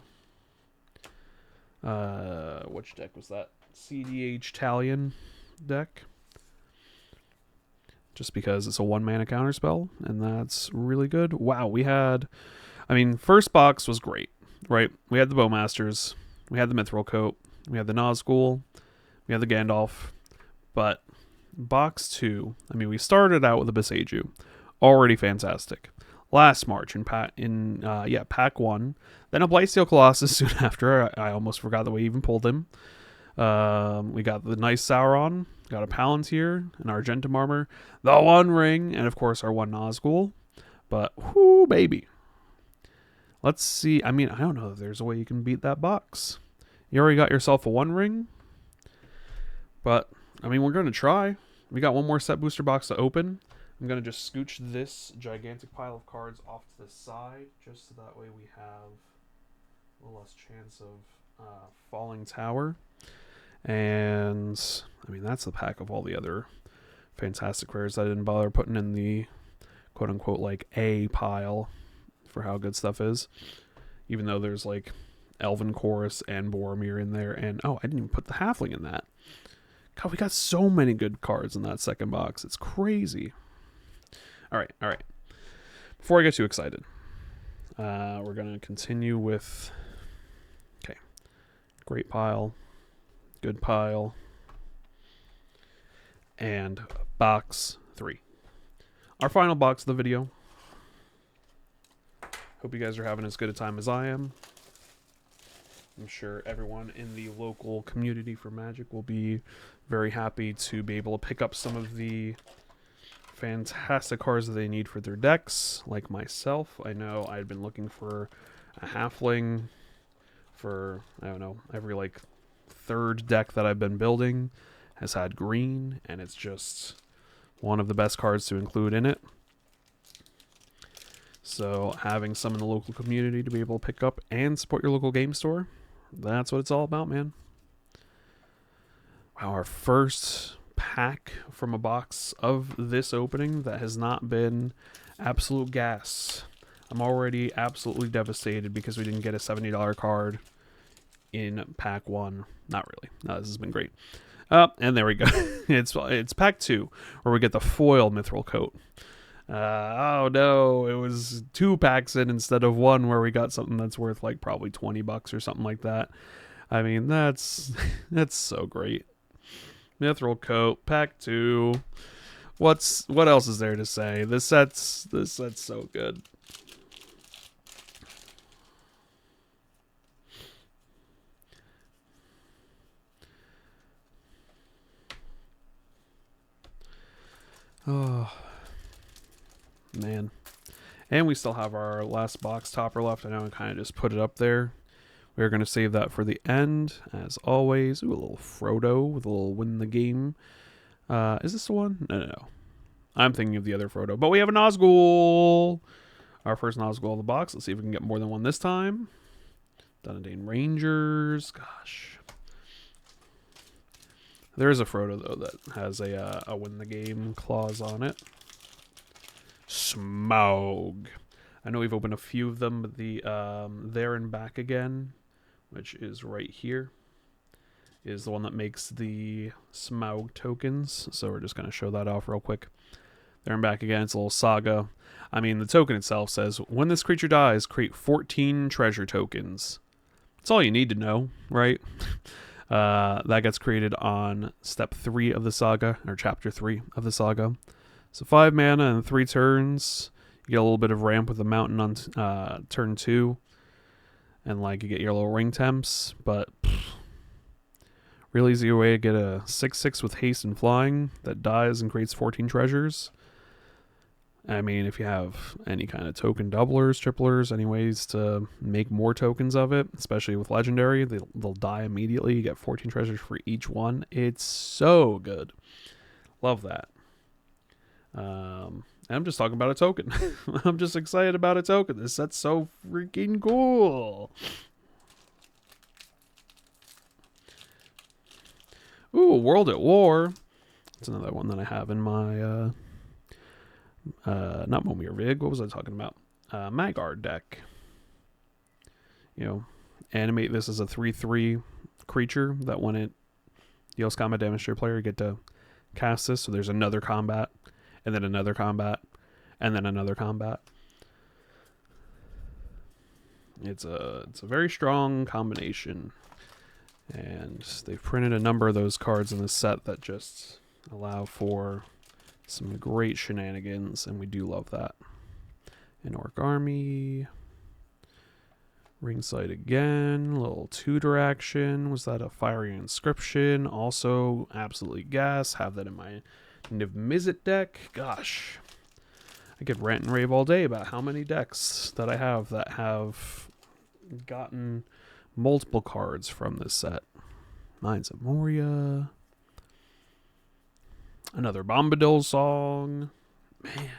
which deck was that? CDH Talion deck. Just because it's a 1-mana counterspell, and that's really good. Wow, we had, I mean, first box was great, right? We had the Bowmasters, we had the Mithril Coat, we had the Nazgul, we had the Gandalf, but box 2, I mean, we started out with a Beseju, already fantastic. Last March in pack 1, then a Blightsteel Colossus soon after. I almost forgot that we even pulled him. We got the nice Sauron, got a Palantir, an Argentum Armor, the One Ring, and of course our 1 Nazgul. But whoo, baby. Let's see. I mean, I don't know if there's a way you can beat that box. You already got yourself a One Ring, but I mean, we're gonna try. We got 1 more set booster box to open. I'm going to just scooch this gigantic pile of cards off to the side, just so that way we have a little less chance of falling tower. And, I mean, that's the pack of all the other fantastic rares I didn't bother putting in the quote-unquote, like, A pile for how good stuff is. Even though there's, like, Elven Chorus and Boromir in there. And, oh, I didn't even put the Halfling in that. God, we got so many good cards in that second box. It's crazy. All right. Before I get too excited, we're going to continue with, okay, great pile, good pile, and box 3. Our final box of the video. Hope you guys are having as good a time as I am. I'm sure everyone in the local community for Magic will be very happy to be able to pick up some of the fantastic cards that they need for their decks. Like myself, I know I'd been looking for a halfling for, I don't know, every like third deck that I've been building has had green, and it's just one of the best cards to include in it. So having some in the local community to be able to pick up and support your local game store, that's what it's all about, man. Wow, our first pack from a box of this opening that has not been absolute gas. I'm already absolutely devastated because we didn't get a $70 card in pack 1. Not really. No, this has been great. And there we go. It's pack 2 where we get the foil mithril coat. Oh no, it was 2 packs in instead of 1 where we got something that's worth like probably $20 or something like that. I mean, that's so great. Mithril coat, pack 2. What else is there to say? This set's so good. Oh man. And we still have our last box topper left. I know I kind of just put it up there. We're going to save that for the end, as always. Ooh, a little Frodo with a little win the game. Is this the one? No. I'm thinking of the other Frodo. But we have a Nazgul. Our first Nazgul of the box. Let's see if we can get more than one this time. Dunedain Rangers. Gosh. There is a Frodo, though, that has a win the game clause on it. Smaug. I know we've opened a few of them, but the There and Back Again, which is right here, is the one that makes the Smaug tokens. So we're just going to show that off real quick. There and Back Again, it's a little saga. I mean, the token itself says, when this creature dies, create 14 treasure tokens. That's all you need to know, right? That gets created on step 3 of the saga, or chapter 3 of the saga. So 5 mana and 3 turns. You get a little bit of ramp with the mountain on turn 2. And like you get your little ring temps. But really easy way to get a 6/6 with haste and flying that dies and creates 14 treasures. I mean, if you have any kind of token doublers, triplers, any ways to make more tokens of it, especially with legendary, they'll die immediately. You get 14 treasures for each one. It's so good. Love that. I'm just talking about a token. I'm just excited about a token. This set's so freaking cool. Ooh, World at War. That's another one that I have in my not Momir Vig. What was I talking about? Magard deck. You know, animate this as a 3/3 creature that when it deals combat damage to your player, you get to cast this. So there's another combat, and then another combat, and then another combat. It's a very strong combination, and they've printed a number of those cards in this set that just allow for some great shenanigans, and we do love that. An Orc Army. Ringside again. A little tutor action. Was that a Fiery Inscription? Also, absolutely gas. Have that in my Niv Mizzet deck. Gosh. I could rant and rave all day about how many decks that I have that have gotten multiple cards from this set. Mines of Moria. Another Bombadil song. Man.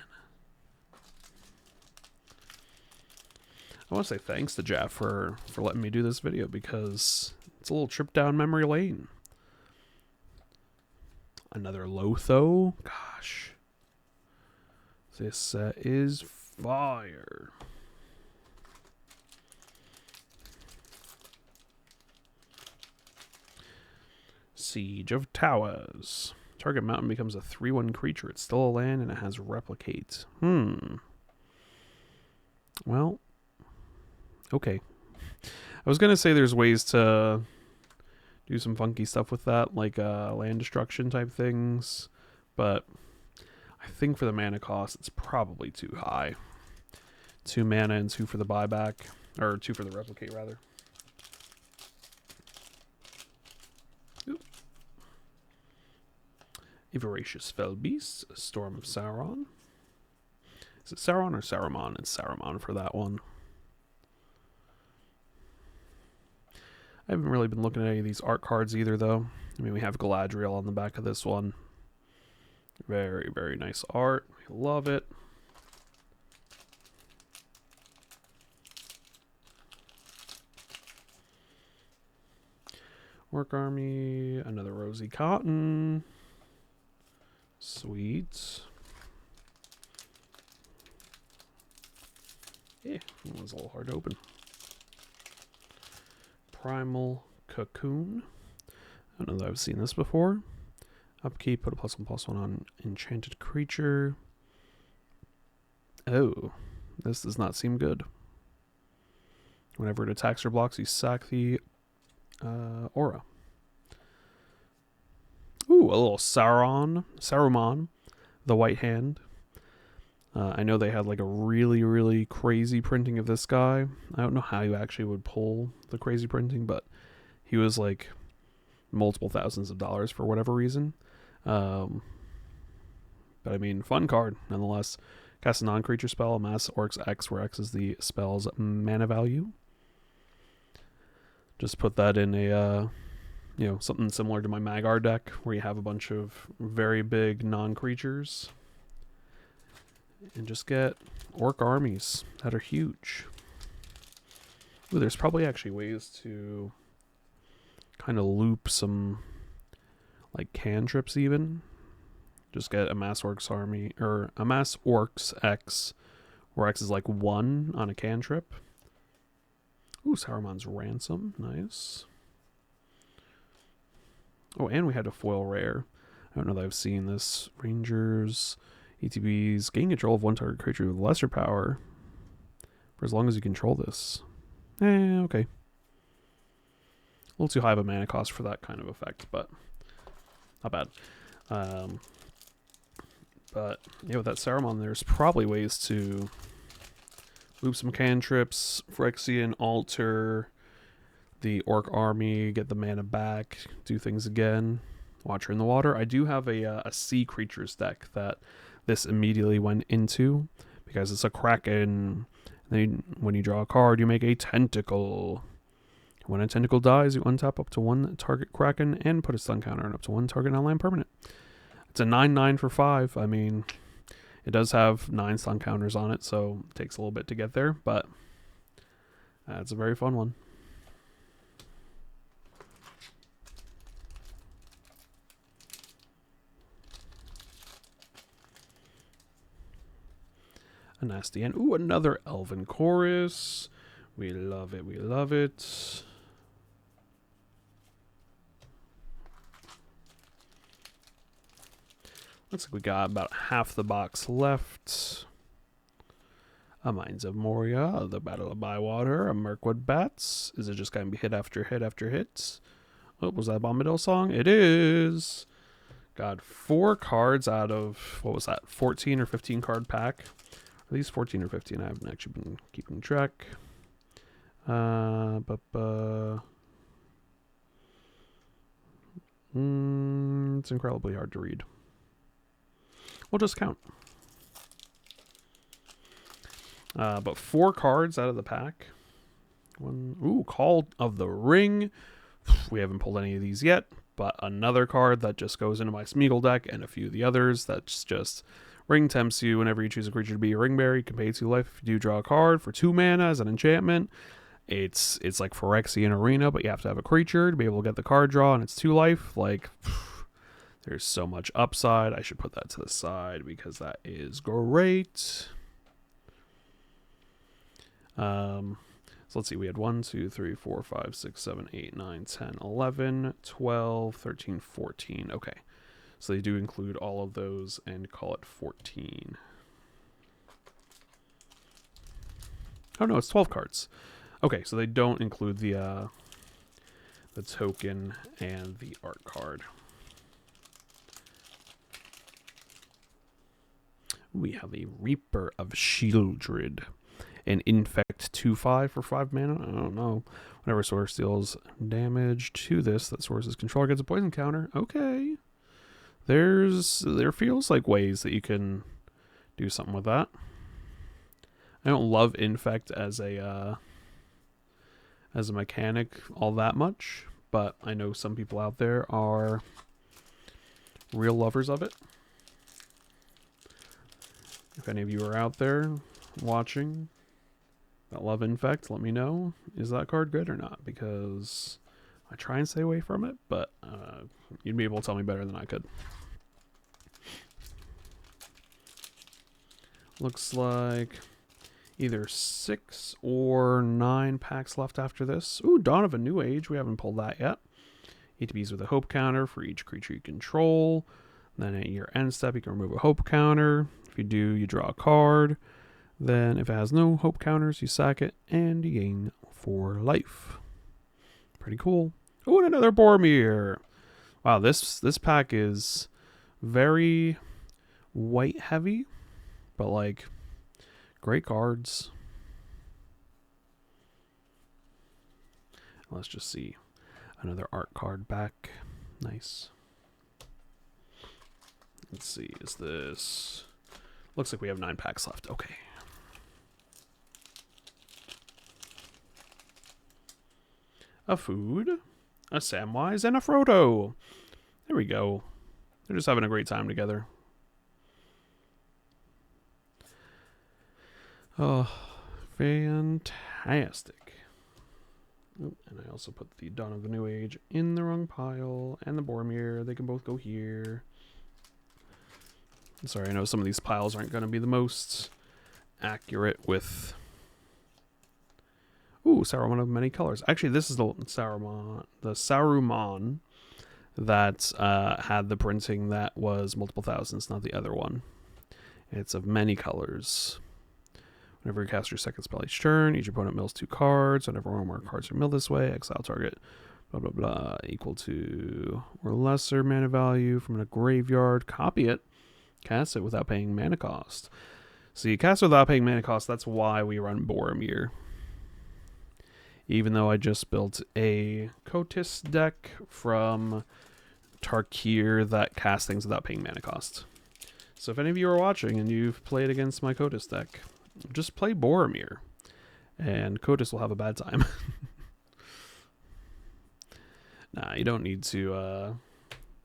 I want to say thanks to Jeff for letting me do this video because it's a little trip down memory lane. Another Lotho. Gosh. This set is fire. Siege of Towers. Target mountain becomes a 3/1 creature. It's still a land and it has replicate. Well, okay. I was going to say there's ways to do some funky stuff with that, like land destruction type things, but I think for the mana cost, it's probably too high. 2 mana and 2 for the buyback, or 2 for the replicate, rather. A Voracious Fell Beast, a Storm of Sauron. Is it Sauron or Saruman? It's Saruman for that one. I haven't really been looking at any of these art cards either, though. I mean, we have Galadriel on the back of this one. Very, very nice art. I love it. Orc Army, another Rosy Cotton. Sweet. Yeah, that one's a little hard to open. Primal Cocoon. I don't know that I've seen this before. Upkeep, put a +1/+1 on enchanted creature. Oh, this does not seem good. Whenever it attacks or blocks, you sack the aura. Ooh, a little Saruman, the White Hand. I know they had like a really, really crazy printing of this guy. I don't know how you actually would pull the crazy printing, but he was like multiple thousands of dollars for whatever reason. But I mean, fun card nonetheless. Cast a non-creature spell, amass Orcs X, where X is the spell's mana value. Just put that in a, something similar to my Magar deck, where you have a bunch of very big non-creatures. And just get orc armies that are huge. Ooh, there's probably actually ways to kind of loop some like cantrips even. Just get amass orcs army, or amass orcs X, where X is like 1 on a cantrip. Ooh, Saruman's Ransom, nice. Oh, and we had a foil rare. I don't know that I've seen this. Rangers, ETBs, gain control of one target creature with lesser power for as long as you control this. Okay. A little too high of a mana cost for that kind of effect, but not bad. But yeah, with that Saruman, there's probably ways to loop some cantrips, Phyrexian Altar, the Orc Army, get the mana back, do things again. Watcher in the Water. I do have a sea creatures deck that this immediately went into because it's a Kraken. Then when you draw a card, you make a Tentacle. When a Tentacle dies, you untap up to 1 target Kraken and put a stun counter on up to 1 target non-land permanent. It's a 9/9 for 5. I mean, it does have 9 stun counters on it, so it takes a little bit to get there, but it's a very fun one. A nasty end. Ooh, another Elven Chorus. We love it. We love it. Looks like we got about half the box left. A Mines of Moria, the Battle of Bywater, a Mirkwood Bats. Is it just going to be hit after hit after hit? Oh, was that Bombadil song? It is. Got 4 cards out of, what was that, 14 or 15 card pack. At least 14 or 15. I haven't actually been keeping track. It's incredibly hard to read. We'll just count. But 4 cards out of the pack. Ooh, Call of the Ring. We haven't pulled any of these yet, but another card that just goes into my Smeagol deck, and a few of the others. That's just Ring tempts you whenever you choose a creature to be a Ringberry. You can pay 2 life if you do draw a card for 2 mana as an enchantment. It's like Phyrexian Arena, but you have to have a creature to be able to get the card draw, and it's 2 life. Like, there's so much upside. I should put that to the side because that is great. So let's see. We had 1, 2, 3, 4, 5, 6, 7, 8, 9, 10, 11, 12, 13, 14. Okay. So they do include all of those and call it 14. Oh no, it's 12 cards. Okay, so they don't include the token and the art card. We have a Reaper of Shieldred. An Infect 2/5 for 5 mana. I don't know. Whenever source deals damage to this, that source's controller gets a poison counter. Okay. There feels like ways that you can do something with that. I don't love Infect as a mechanic all that much, but I know some people out there are real lovers of it. If any of you are out there watching that love Infect, let me know. Is that card good or not? Because I try and stay away from it, but you'd be able to tell me better than I could. Looks like either 6 or 9 packs left after this. Ooh, Dawn of a New Age. We haven't pulled that yet. ETBs with a hope counter for each creature you control. Then at your end step, you can remove a hope counter. If you do, you draw a card. Then if it has no hope counters, you sack it and you gain 4 life. Pretty cool. Oh, and another Boromir. Wow, this pack is very white heavy, but like great cards. Let's just see. Another art card back. Nice. Let's see. Is this... Looks like we have 9 packs left. Okay. A food, a Samwise, and a Frodo. There we go. They're just having a great time together. Oh, fantastic. Oh, and I also put the Dawn of the New Age in the wrong pile, and the Boromir. They can both go here. Sorry, I know some of these piles aren't going to be the most accurate with... Ooh, Saruman of many colors. Actually, this is the Saruman that had the printing that was multiple thousands, not the other one. It's of many colors. Whenever you cast your second spell each turn, each opponent mills 2 cards. Whenever one or more cards are milled this way, exile target, blah, blah, blah, equal to or lesser mana value from a graveyard. Copy it. Cast it without paying mana cost. So you cast it without paying mana cost. That's why we run Boromir. Even though I just built a Kotis deck from Tarkir that casts things without paying mana cost. So if any of you are watching and you've played against my Kotis deck, just play Boromir, and Kotis will have a bad time. Nah, you don't need to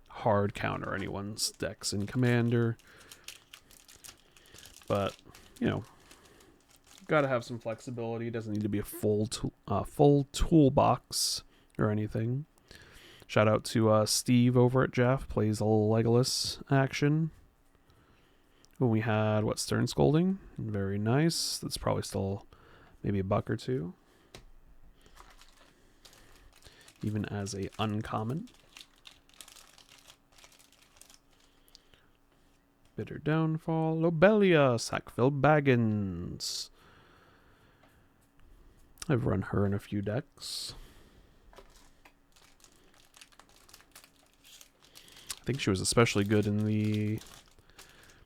hard counter anyone's decks in Commander. But, you know, gotta have some flexibility. It doesn't need to be a full toolbox or anything. Shout out to Steve over at Jeff. Plays a little Legolas action. When we had, what, Stern Scolding? Very nice. That's probably still maybe a buck or two. Even as a uncommon. Bitter Downfall. Lobelia. Sackville Baggins. I've run her in a few decks. I think she was especially good in the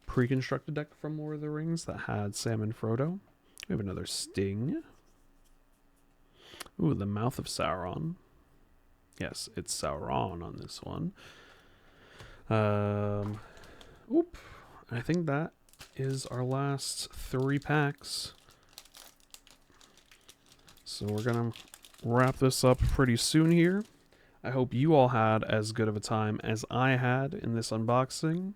pre-constructed deck from Lord of the Rings that had Sam and Frodo. We have another Sting. Ooh, the Mouth of Sauron. Yes, it's Sauron on this one. Oop. I think that is our last 3 packs. So we're going to wrap this up pretty soon here. I hope you all had as good of a time as I had in this unboxing.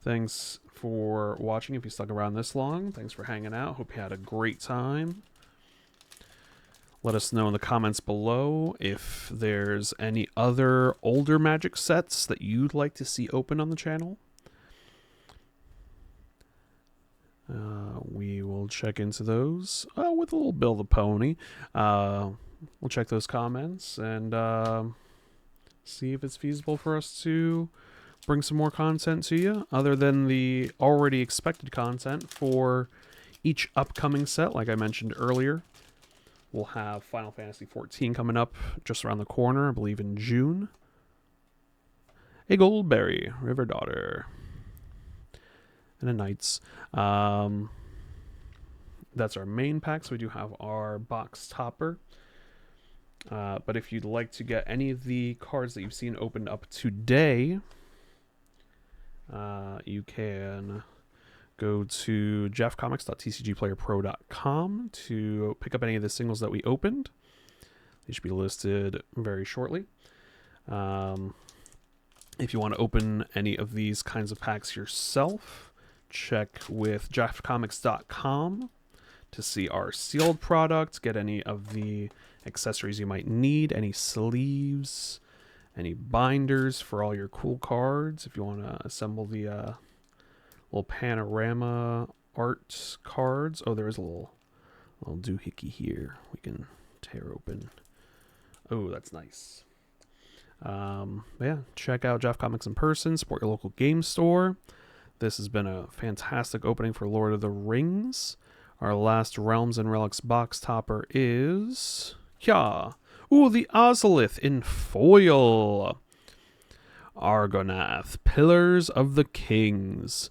Thanks for watching if you stuck around this long. Thanks for hanging out. Hope you had a great time. Let us know in the comments below if there's any other older Magic sets that you'd like to see open on the channel. We will check into those with a little Bill the Pony. We'll check those comments and see if it's feasible for us to bring some more content to you other than the already expected content for each upcoming set. Like I mentioned earlier, we'll have Final Fantasy XIV coming up just around the corner, I believe in June. A Goldberry, River Daughter, and a Knights. That's our main pack, so we do have our box topper. But if you'd like to get any of the cards that you've seen opened up today, You can go to jeffcomics.tcgplayerpro.com to pick up any of the singles that we opened. They should be listed very shortly. If you want to open any of these kinds of packs yourself, check with jeffcomics.com to see our sealed products, get any of the accessories you might need, any sleeves, any binders for all your cool cards. If you want to assemble the little panorama art cards. Oh, there's a little doohickey here we can tear open. Oh, that's nice. Yeah, check out Jeff Comics in person, support your local game store. This has been a fantastic opening for Lord of the Rings. Our last Realms and Relics box topper is... Yeah. Ooh, the Ozolith in foil. Argonath, Pillars of the Kings.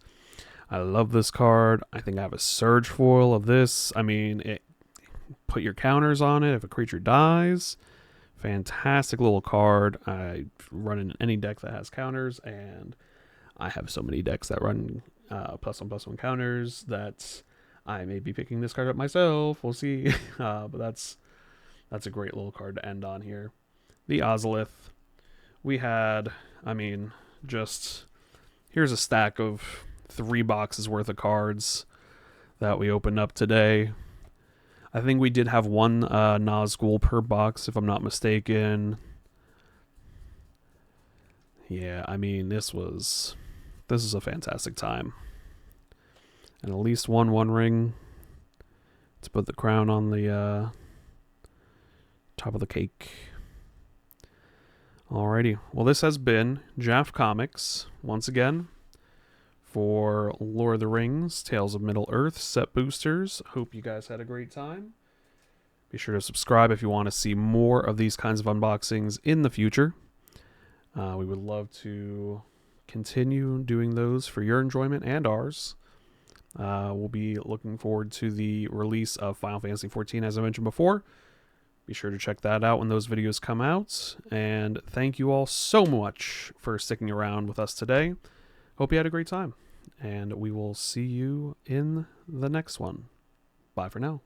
I love this card. I think I have a Surge foil of this. I mean, put your counters on it if a creature dies. Fantastic little card. I run in any deck that has counters, and I have so many decks that run +1/+1 counters that I may be picking this card up myself. We'll see. But that's a great little card to end on here. The Ozolith. We had, I mean, just here's a stack of 3 boxes worth of cards that we opened up today. I think we did have one Nazgul per box, if I'm not mistaken. Yeah, I mean, this is a fantastic time. And at least one ring to put the crown on the top of the cake. Alrighty. Well, this has been Jeff Comics, once again, for Lord of the Rings, Tales of Middle-earth set boosters. Hope you guys had a great time. Be sure to subscribe if you want to see more of these kinds of unboxings in the future. We would love to continue doing those for your enjoyment and ours. We'll be looking forward to the release of Final Fantasy XIV, as I mentioned before. Be sure to check that out when those videos come out. And thank you all so much for sticking around with us today. Hope you had a great time. And we will see you in the next one. Bye for now.